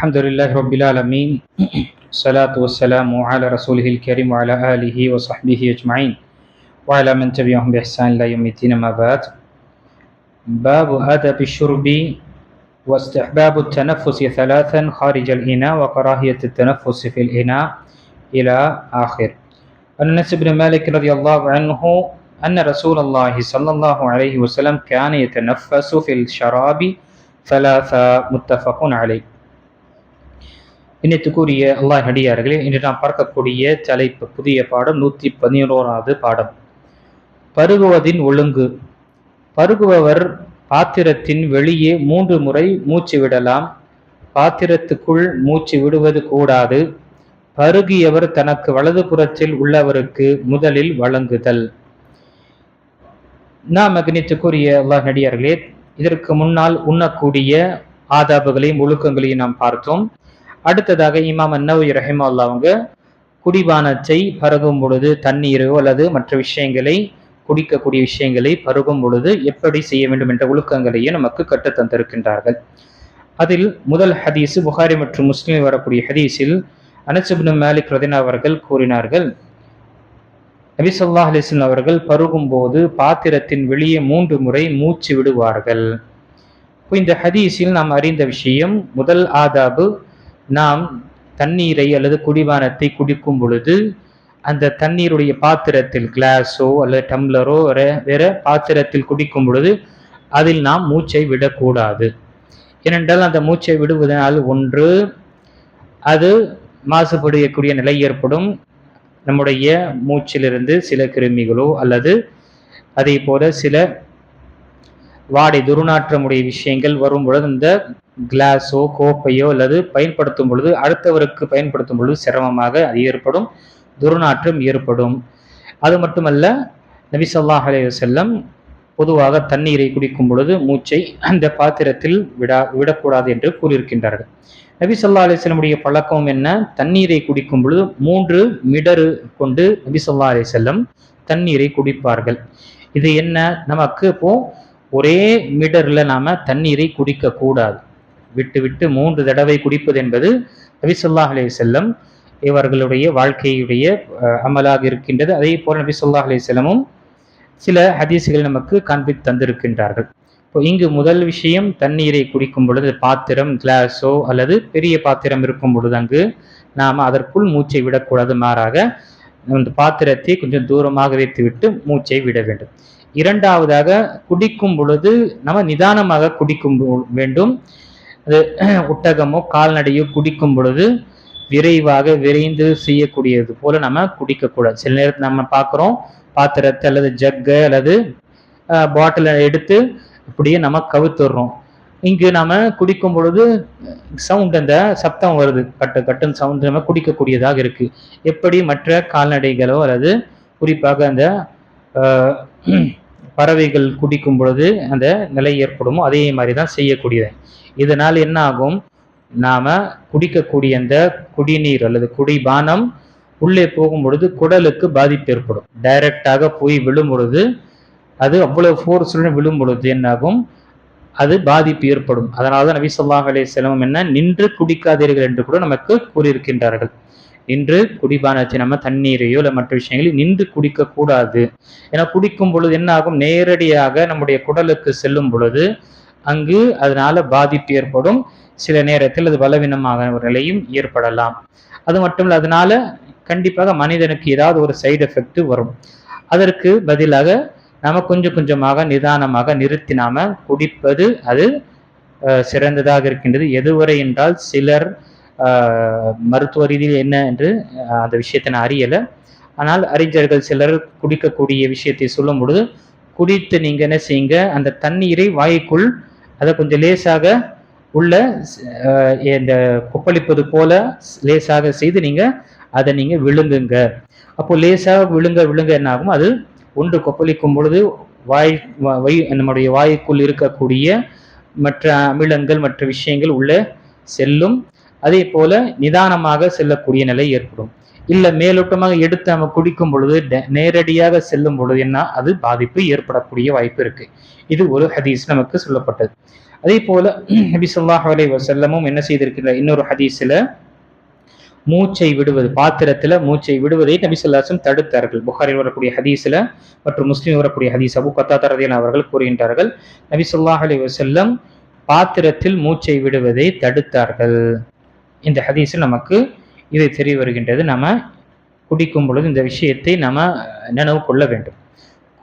الحمد لله رب العالمين الصلاة والسلام على رسوله الكريم وعلى آله وصحبه أجمعين وعلى من تبعهم بإحسان إلى يوم الدين. ما بعد. باب آداب الشرب واستحباب التنفس ثلاثا خارج الإناء وكراهية التنفس في الإناء إلى آخر. عن أنس بن مالك رضي الله عنه أن رسول الله صلى الله عليه وسلم كان يتنفس في الشراب ثلاثا متفق عليه. இன்னத்துக்குரிய அல்லாஹ் அடியார்களே, இன்று நாம் பார்க்கக்கூடிய தலைப்பு புதிய பாடம் 111வது பாடம். பருகுவதின் ஒழுங்கு. பருகுபவர் பாத்திரத்தின் வெளியே 3 முறை மூச்சு விடலாம். பாத்திரத்துக்குள் மூச்சு விடுவது கூடாது. பருகியவர் தனக்கு வலது புறத்தில் உள்ளவருக்கு முதலில் வழங்குதல். நாம் கணித்துக்குரிய அல்லாஹ் அடியார்களே, இதற்கு முன்னால் உண்ணக்கூடிய ஆதாபுகளையும் ஒழுக்கங்களையும் நாம் பார்த்தோம். அடுத்ததாக இமாம் அன்னவி ரஹிமஹுல்லாஹ் அவங்க குடிபானத்தை பருகும் பொழுது தண்ணீரோ அல்லது மற்ற விஷயங்களை குடிக்கக்கூடிய விஷயங்களை பருகும் பொழுது எப்படி செய்ய வேண்டும் என்ற ஒழுக்கங்களையும் நமக்கு கற்றுத்தந்திருக்கின்றார்கள். அதில் முதல் ஹதீஸ் புகாரி மற்றும் முஸ்லிமில் வரக்கூடிய ஹதீஸில் அனஸ் இப்னு மாலிக் ரலியல்லாஹு அவர்கள் கூறினார்கள், நபி ஸல்லல்லாஹு அலைஹி வஸல்லம் அவர்கள் பருகும் போது பாத்திரத்தின் வெளியே 3 முறை மூச்சு விடுவார்கள். இந்த ஹதீஸில் நாம் அறிந்த விஷயம், முதல் ஆதாபு, நாம் தண்ணீரை அல்லது குடிபானத்தை குடிக்கும் பொழுது அந்த தண்ணீருடைய பாத்திரத்தில் கிளாஸோ அல்லது டம்ளரோ வேற பாத்திரத்தில் குடிக்கும் பொழுது அதில் நாம் மூச்சை விடக்கூடாது. ஏனென்றால் அந்த மூச்சை விடுவதனால் ஒன்று, அது மாசுபடக்கூடிய நிலை ஏற்படும். நம்முடைய மூச்சிலிருந்து சில கிருமிகளோ அல்லது அதே போல சில வாடை துர்நாற்றமுடைய விஷயங்கள் வரும் பொழுது இந்த கிளாஸோ கோப்பையோ அல்லது பயன்படுத்தும் பொழுது அடுத்தவருக்கு பயன்படுத்தும் பொழுது சிரமமாக அது ஏற்படும், துர்நாற்றம் ஏற்படும். அது மட்டுமல்ல, நபி ஸல்லல்லாஹு அலைஹி வஸல்லம் பொதுவாக தண்ணீரை குடிக்கும் பொழுது மூச்சை அந்த பாத்திரத்தில் விடக்கூடாது என்று கூறியிருக்கின்றார்கள். நபி ஸல்லல்லாஹு அலைஹி வஸல்லம் பழக்கம் என்ன? தண்ணீரை குடிக்கும் பொழுது 3 மிடரு கொண்டு நபி ஸல்லல்லாஹு அலைஹி வஸல்லம் தண்ணீரை குடிப்பார்கள். இது என்ன, நமக்கு இப்போ ஒரே மிடர்ல நாம தண்ணீரை குடிக்க கூடாது. விட்டு விட்டு 3 தடவை குடிப்பது என்பது நபி ஸல்லல்லாஹு அலைஹி வஸல்லம் இவர்களுடைய வாழ்க்கையுடைய அமலாக இருக்கின்றது. அதே போல நபி ஸல்லல்லாஹு அலைஹி வஸல்லமும் சில ஹதீஸ்கள் நமக்கு காண்பித்து தந்திருக்கின்றார்கள். இப்போ இங்கு முதல் விஷயம், தண்ணீரை குடிக்கும் பொழுது பாத்திரம் கிளாஸோ அல்லது பெரிய பாத்திரம் இருக்கும் பொழுது அங்கு நாம் அதற்குள் மூச்சை விடக்கூடாது. மாறாக அந்த பாத்திரத்தை கொஞ்சம் தூரமாக வைத்துவிட்டு மூச்சை விட வேண்டும். இரண்டாவதாக, குடிக்கும் பொழுது நம்ம நிதானமாக குடிக்கும் வேண்டும். அது ஒட்டகமோ கால்நடையோ குடிக்கும் பொழுது விரைந்து செய்யக்கூடியது போல நம்ம குடிக்கக்கூடாது. சில நேரத்தில் நம்ம பார்க்குறோம், பாத்திரத்தை அல்லது ஜக்கு அல்லது பாட்டிலை எடுத்து இப்படியே நம்ம கவுத்துடுறோம். இங்கு நம்ம குடிக்கும் பொழுது சவுண்ட், அந்த சப்தம் வருது, கட்டுன்னு சவுண்ட் நம்ம குடிக்கக்கூடியதாக இருக்கு. எப்படி மற்ற கால்நடைகளோ அல்லது குறிப்பாக அந்த பறவைகள் குடிக்கும் பொழுது அந்த நிலை ஏற்படுமோ அதே மாதிரி தான் செய்யக்கூடியது. இதனால் என்ன ஆகும், நாம குடிக்கக்கூடிய அந்த குடிநீர் அல்லது குடிபானம் உள்ளே போகும் பொழுது குடலுக்கு பாதிப்பு ஏற்படும். டைரக்டாக போய் விழும் பொழுது, அது அவ்வளவு ஃபோர்ஸுடன் விழும் பொழுது என்னாகும், அது பாதிப்பு ஏற்படும். அதனால்தான் நபி ஸல்லல்லாஹு அலைஹி வஸல்லம் என்ன, நின்று குடிக்காதீர்கள் என்று கூட நமக்கு கூறியிருக்கின்றார்கள். நின்று குடிபானத்தை நம்ம தண்ணீரையோ இல்லை மற்ற விஷயங்களை நின்று குடிக்க கூடாது. ஏன்னா குடிக்கும் பொழுது என்ன ஆகும், நேரடியாக நம்முடைய குடலுக்கு செல்லும் பொழுது அங்கு அதனால பாதிப்பு ஏற்படும். சில நேரத்தில் அது பலவீனமாக ஒரு நிலையும் ஏற்படலாம். அது மட்டும் இல்லை, அதனால கண்டிப்பாக மனிதனுக்கு ஏதாவது ஒரு சைடு எஃபெக்ட் வரும். அதற்கு பதிலாக நாம கொஞ்சம் கொஞ்சமாக நிதானமாக நிறுத்தி நாம குடிப்பது அது சிறந்ததாக இருக்கின்றது. எதுவரை என்றால் சிலர் மருத்துவ ரீதியில் என்ன என்று அந்த விஷயத்தை நான் அறியலை. ஆனால் அறிஞர்கள் சிலர் குடிக்கக்கூடிய விஷயத்தை சொல்லும் பொழுது, குடித்து நீங்க என்ன செய்யுங்க, அந்த தண்ணீரை வாய்க்குள் அதை கொஞ்சம் லேசாக உள்ள இந்த கொப்பளிப்பது போல லேசாக செய்து நீங்க அதை நீங்க விழுங்குங்க. அப்போ லேசாக விழுங்க என்ன ஆகும், அது ஒன்று கொப்பளிக்கும் பொழுது நம்முடைய வாய்க்குள் இருக்கக்கூடிய மற்ற அமிலங்கள் மற்ற விஷயங்கள் உள்ள செல்லும். அதே போல நிதானமாக செல்லக்கூடிய நிலை ஏற்படும். இல்லை மேலோட்டமாக எடுத்து நம்ம குடிக்கும் பொழுது நேரடியாக செல்லும் பொழுது என்ன, அது பாதிப்பு ஏற்படக்கூடிய வாய்ப்பு இருக்கு. இது ஒரு ஹதீஸ் நமக்கு சொல்லப்பட்டது. அதே போல நபி ஸல்லல்லாஹு அலைஹி வஸல்லமும் என்ன செய்திருக்கிறார், இன்னொரு ஹதீஸ்ல மூச்சை விடுவது, பாத்திரத்துல மூச்சை விடுவதை நபி ஸல்லல்லாஹு அலைஹி வஸல்லம் தடுத்தார்கள். புகாரில் வரக்கூடிய ஹதீஸ்ல மற்றும் முஸ்லிம் வரக்கூடிய ஹதீஸ் அபூ கத்தாதா ரலியல்லாஹு அவர்கள் கூறுகின்றார்கள், நபி ஸல்லல்லாஹு அலைஹி வஸல்லம் பாத்திரத்தில் மூச்சை விடுவதை தடுத்தார்கள். இந்த ஹதீஸில் நமக்கு இது தெரிய வருகின்றது. நம்ம குடிக்கும் பொழுது இந்த விஷயத்தை நம்ம நினைவு கொள்ள வேண்டும்.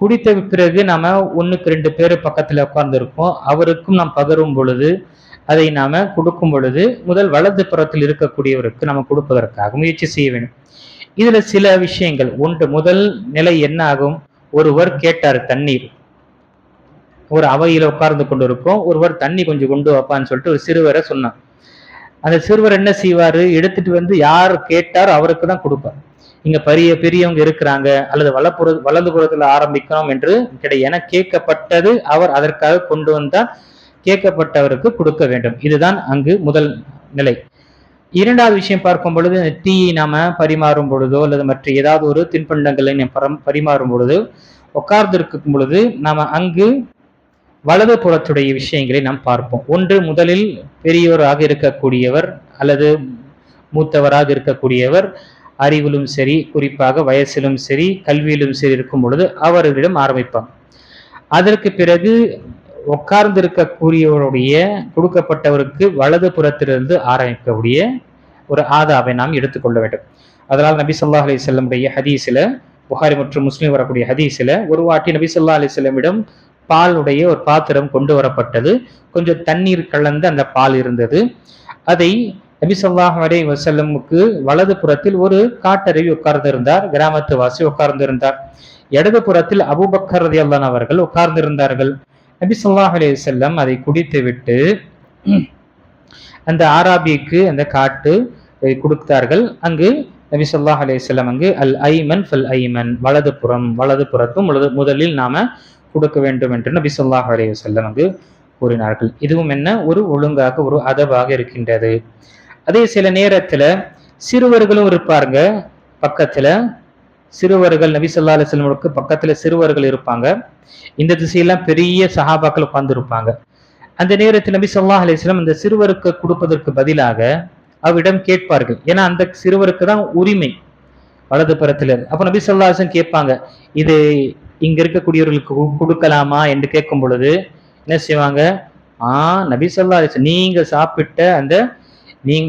குடித்த பிறகு நாம 1க்கு 2 பேர் பக்கத்துல உட்கார்ந்து இருப்போம். அவருக்கும் நாம் பகரும் பொழுது அதை நாம கொடுக்கும் பொழுது முதல் வலது புறத்தில் இருக்கக்கூடியவருக்கு நம்ம கொடுப்பதற்காக முயற்சி செய்ய வேண்டும். இதுல சில விஷயங்கள். ஒன்று, முதல் நிலை என்ன ஆகும், ஒருவர் கேட்டார் தண்ணீர், ஒரு அவையில உட்கார்ந்து கொண்டு இருப்போம், ஒருவர் தண்ணி கொஞ்சம் கொண்டு வாப்பான்னு சொல்லிட்டு ஒரு சிறுவரை சொன்னான். அந்த சிறுவர் என்ன செய்வாரு, எடுத்துட்டு வந்து யார் கேட்டாரோ அவருக்கு தான் கொடுப்பார். இங்க பெரியவங்க இருக்கிறாங்க அல்லது வலது புறத்துல ஆரம்பிக்கணும் என்று கிடையாது. என கேட்கப்பட்டது அவர் அதற்காக கொண்டு வந்தால் கேட்கப்பட்டவருக்கு கொடுக்க வேண்டும். இதுதான் அங்கு முதல் நிலை. இரண்டாவது விஷயம் பார்க்கும் பொழுது, டீயை நாம பரிமாறும் பொழுதோ அல்லது மற்ற ஏதாவது ஒரு தின்பண்டங்களை பரிமாறும் பொழுதோ உட்கார்ந்து இருக்கும் பொழுது நாம அங்கு வலது புறத்துடைய விஷயங்களை நாம் பார்ப்போம். ஒன்று, முதலில் பெரியோராக இருக்கக்கூடியவர் அல்லது மூத்தவராக இருக்கக்கூடியவர், அறிவிலும் சரி குறிப்பாக வயசிலும் சரி கல்வியிலும் சரி இருக்கும் பொழுது அவர்களிடம் ஆரம்பிப்பாங்க. அதற்கு பிறகு உட்கார்ந்திருக்கக்கூடியவருடைய கொடுக்கப்பட்டவருக்கு வலது புறத்திலிருந்து ஆரம்பிக்கக்கூடிய ஒரு ஆதாவை நாம் எடுத்துக்கொள்ள வேண்டும். அதனால் நபி ஸல்லல்லாஹு அலைஹி வஸல்லமுடைய ஹதீஸ்ல, புகாரி மற்றும் முஸ்லிம் வரக்கூடிய ஹதீஸ்ல, ஒரு வாட்டி நபி ஸல்லல்லாஹு அலைஹி வஸல்லமிடம் பாலுடைய ஒரு பாத்திரம் கொண்டு வரப்பட்டது. கொஞ்சம் தண்ணீர் கலந்து அந்த பால் இருந்தது. அதை நபி ஸல்லல்லாஹு அலைஹி வஸல்லமுக்கு வலது புறத்தில் ஒரு காட்டருவி உட்கார்ந்திருந்தார், கிராமத்து வாசி உட்கார்ந்திருந்தார். இடது புறத்தில் அபூபக்கர் ரலியல்லாஹு அவர்கள் உட்கார்ந்திருந்தார்கள். நபி ஸல்லல்லாஹு அலைஹி வஸல்லம் அதை குடித்து விட்டு அந்த ஆராபிக்கு அந்த காட்டு கொடுத்தார்கள். அங்கு நபி ஸல்லல்லாஹு அலைஹி வஸல்லம் அங்கு அல் ஐமன் ஃபல் ஐமன், வலது புறத்தும் முதலில் நாம கொடுக்க வேண்டும் என்று நபி ஸல்லல்லாஹு அலைஹி வஸல்லம் அங்கு கூறினார்கள். இதுவும் என்ன, ஒரு ஒழுங்காக ஒரு அதவாக இருக்கின்றது. அதே சில நேரத்துல சிறுவர்களும் இருப்பாங்க பக்கத்துல. சிறுவர்கள் நபி ஸல்லல்லாஹு அலைஹி வஸல்லமுக்கு பக்கத்துல சிறுவர்கள் இருப்பாங்க. இந்த திசையெல்லாம் பெரிய சஹாபாக்கள் உட்கார்ந்து இருப்பாங்க. அந்த நேரத்தில் நபி ஸல்லல்லாஹு அலைஹி வஸல்லம் அந்த சிறுவருக்கு கொடுப்பதற்கு பதிலாக அவரிடம் கேட்பார்கள். ஏன்னா அந்த சிறுவருக்கு தான் உரிமை வலது புறத்துல. அப்ப நபி ஸல்லல்லாஹு அலைஹி வஸல்லம் கேட்பாங்க, இது இங்க இருக்கக்கூடியவர்களுக்கு கொடுக்கலாமா என்று கேட்கும் பொழுது என்ன செய்வாங்க, நபி ஸல்லல்லாஹு அலைஹி வஸல்லம் நீங்க சாப்பிட்ட அந்த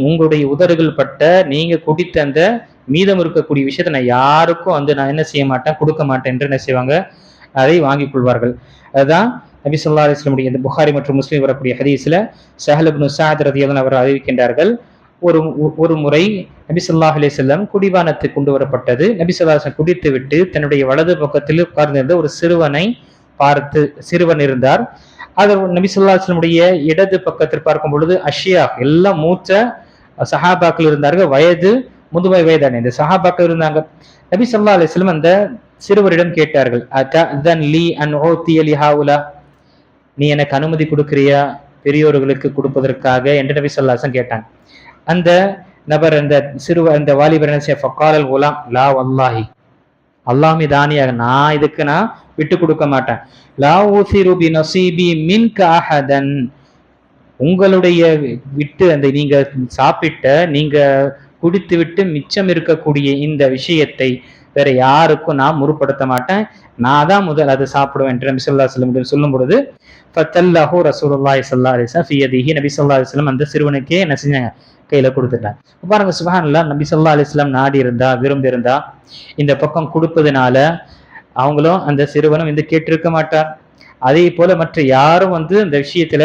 உங்களுடைய உதடுகள் பட்ட நீங்க குடித்த அந்த மீதம் இருக்கக்கூடிய விஷயத்த நான் யாருக்கும் நான் என்ன செய்ய மாட்டேன், கொடுக்க மாட்டேன் என்று என்ன செய்வாங்க, அதை வாங்கிக் கொள்வார்கள். அதுதான் நபி ஸல்லல்லாஹு அலைஹி வஸல்லம் இந்த புகாரி மற்றும் முஸ்லிம் வரக்கூடிய ஹதீஸ்ல ஸஹல் இப்னு ஸஅத் ரலியல்லாஹு அவர் அறிவிக்கின்றார்கள், ஒரு முறை நபி ஸல்லல்லாஹு அலைஹி வஸல்லம் குடிபானத்துக்கு கொண்டு வரப்பட்டது. நபி ஸல்லல்லாஹு அலைஹி வஸல்லம் குடித்து விட்டு தன்னுடைய வலது பக்கத்தில் உட்கார்ந்திருந்த ஒரு சிறுவனை பார்த்து, சிறுவன் இருந்தார். அது நபி ஸல்லல்லாஹு அலைஹி வஸல்லம் இடது பக்கத்தில் பார்க்கும் பொழுது அஷ்யா எல்லாம் மூத்த சஹாபாக்கள் இருந்தார்கள், முதுமை வயதான இந்த சஹாபாக்கள் இருந்தாங்க. நபி ஸல்லல்லாஹு அலைஹி வஸல்லம் அந்த சிறுவரிடம் கேட்டார்கள், அதன் லீ அன் ஊதிய லிஹாவுலா, நீ எனக்கு அனுமதி கொடுக்கிறியா பெரியோர்களுக்கு கொடுப்பதற்காக என்று நபி ஸல்லல்லாஹு அலைஹி வஸல்லம் கேட்டாங்க. அந்த நபர் அந்த வாலிபர் என்ன செய்ய, ஃபகாலல் குலாம் லா வல்லாஹி, அல்லாஹ் மீதானியாக நான் இதுக்கு நான் விட்டு கொடுக்க மாட்டேன். லா ஊசிரு பி நஸீபி மின்க அஹதன், உங்களுடைய விட்டு அந்த நீங்க சாப்பிட்ட நீங்க குடித்து விட்டு மிச்சம் இருக்கக்கூடிய இந்த விஷயத்தை வேற யாருக்கும் நான் முற்படுத்த மாட்டேன், நான் தான் முதல் அதை சாப்பிடுவேன் என்று நபி ஸல்லல்லாஹு அலைஹி வஸல்லம் சொல்லும் பொழுது ஃபத்தல்லஹு ரசூலுல்லாஹி ஸல்லல்லாஹு அலைஹி வஸல்லம் ஃபி யதிஹி, நபி ஸல்லல்லாஹு அலைஹி வஸல்லம் அந்த சிறுவனுக்கே என்ன செஞ்சாங்க, கையில கொடுத்துட்டாங்க. பாருங்க சுப்ஹானல்லாஹ், நபி ஸல்லல்லாஹு அலைஹி வஸல்லம் நாடி இருந்தா விரும்பி இருந்தா இந்த பக்கம் கொடுப்பதனால அவங்களும் அந்த சிறுவனும் கேட்டிருக்க மாட்டார். அதே போல மற்ற யாரும் அந்த விஷயத்துல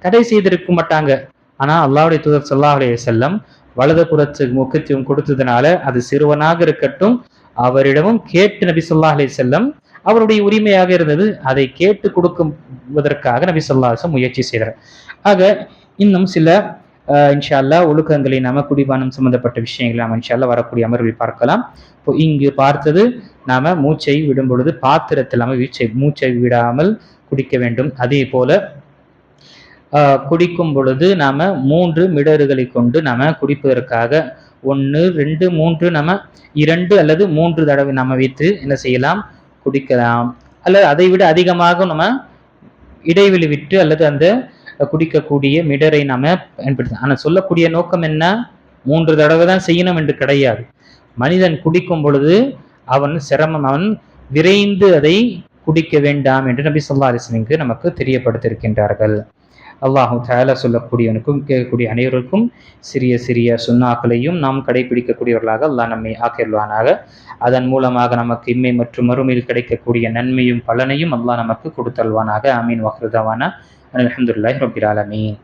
தடை செய்திருக்க மாட்டாங்க. ஆனா அல்லாஹ்வுடைய தூதர் ஸல்லல்லாஹு அலைஹி வஸல்லம் வலது புறத்துக்கு முக்கியத்துவம் கொடுத்ததுனால அது சிறுவனாக இருக்கட்டும் அவரிடமும் கேட்டு நபி ஸல்லல்லாஹு அலைஹி வஸல்லம் அவருடைய உரிமையாக இருந்தது, அதை கேட்டு கொடுக்குவதற்காக நபி ஸல்லல்லாஹு அலைஹி வஸல்லம் முயற்சி செய்தார். ஆக இன்னும் சில இன்ஷா அல்லாஹ் ஒழுக்கங்களை நாம குடிபானம் சம்பந்தப்பட்ட விஷயங்களை நாம இன்ஷா அல்லாஹ் வரக்கூடிய அமர்வில் பார்க்கலாம். இப்போ இங்கு பார்த்தது நாம மூச்சை விடும் பொழுது பாத்திரத்தில் நாம மூச்சை விடாமல் குடிக்க வேண்டும். அதே போல குடிக்கும் பொழுது நாம 3 மிடறுகளை கொண்டு நாம குடிப்பதற்காக 1, 2, 3 நாம 2 அல்லது 3 தடவை நாம வைத்து என்ன செய்யலாம், குடிக்கலாம். அல்லது அதை விட அதிகமாக நம்ம இடைவெளி விட்டு அல்லது அந்த குடிக்கக்கூடிய மிடரை நாம பயன்படுத்த. ஆனால் சொல்லக்கூடிய நோக்கம் என்ன? 3 தடவை தான் செய்யணும் என்று கிடையாது. மனிதன் குடிக்கும் பொழுது அவன் விரைந்து அதை குடிக்க வேண்டாம் என்று நபி ஸல்லல்லாஹு அலைஹி வஸல்லம் நமக்கு தெரியப்படுத்தியிருக்கின்றார்கள். அல்லாஹு தஆலா சொல்லக்கூடியவனுக்கும் கேட்கக்கூடிய அனைவருக்கும் சிறிய சிறிய சுன்னாக்களையும் நாம் கடைபிடிக்கக்கூடியவர்களாக அல்லாஹ் நம்மை ஆக்கிடுவானாக. அதன் மூலமாக நமக்கு இம்மை மற்றும் மறுமையில் கிடைக்கக்கூடிய நன்மையும் பலனையும் அல்லாஹ் நமக்கு கொடுத்தல்வானாக. ஆமீன். வக்ரு தவானா அல்ஹம்துலில்லாஹி ரப்பில் ஆலமீன்.